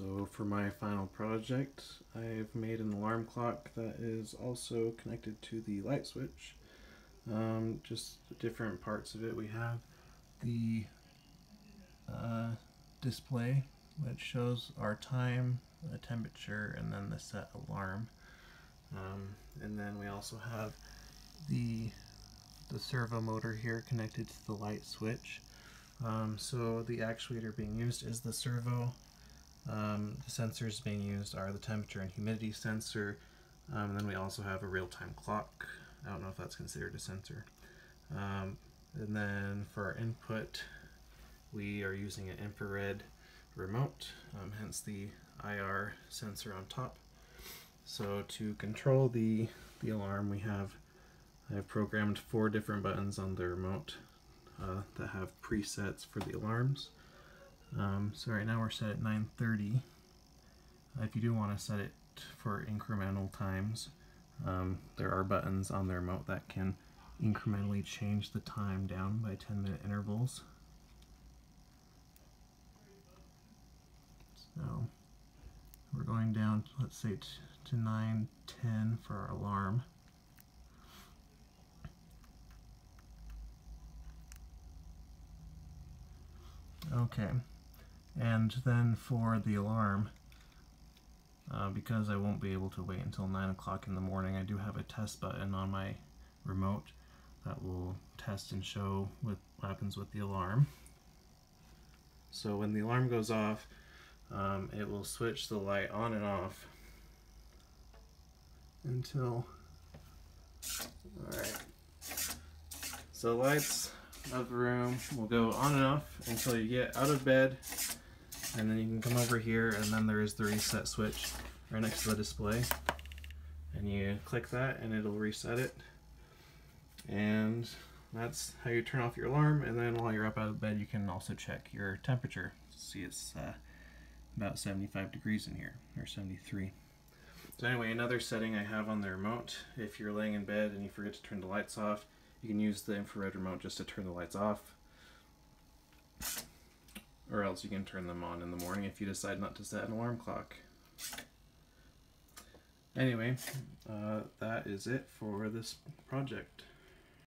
So for my final project, I've made an alarm clock that is also connected to the light switch. Just the different parts of it. We have the display which shows our time, the temperature, and then the set alarm. And then we also have the servo motor here connected to the light switch. So the actuator being used is the servo. The sensors being used are the temperature and humidity sensor. And then we also have a real-time clock. I don't know if that's considered a sensor. And then for our input, we are using an infrared remote, hence the IR sensor on top. So to control the alarm, I've programmed 4 different buttons on the remote that have presets for the alarms. So right now we're set at 9:30. If you do want to set it for incremental times, there are buttons on the remote that can incrementally change the time down by 10-minute intervals. So we're going down, let's say, to 9:10 for our alarm. Okay, and then for the alarm, because I won't be able to wait until 9 o'clock in the morning, I do have a test button on my remote that will test and show what happens with the alarm. So when the alarm goes off, it will switch the light on and off until, alright, so the lights of the room will go on and off until you get out of bed, and then you can come over here, and then there is the reset switch right next to the display, and you click that and it'll reset it, and that's how you turn off your alarm. And then while you're up out of bed, you can also check your temperature. See, it's about 75 degrees in here, or 73. So anyway, another setting I have on the remote, if you're laying in bed and you forget to turn the lights off, you can use the infrared remote just to turn the lights off, or else you can turn them on in the morning if you decide not to set an alarm clock. Anyway, that is it for this project.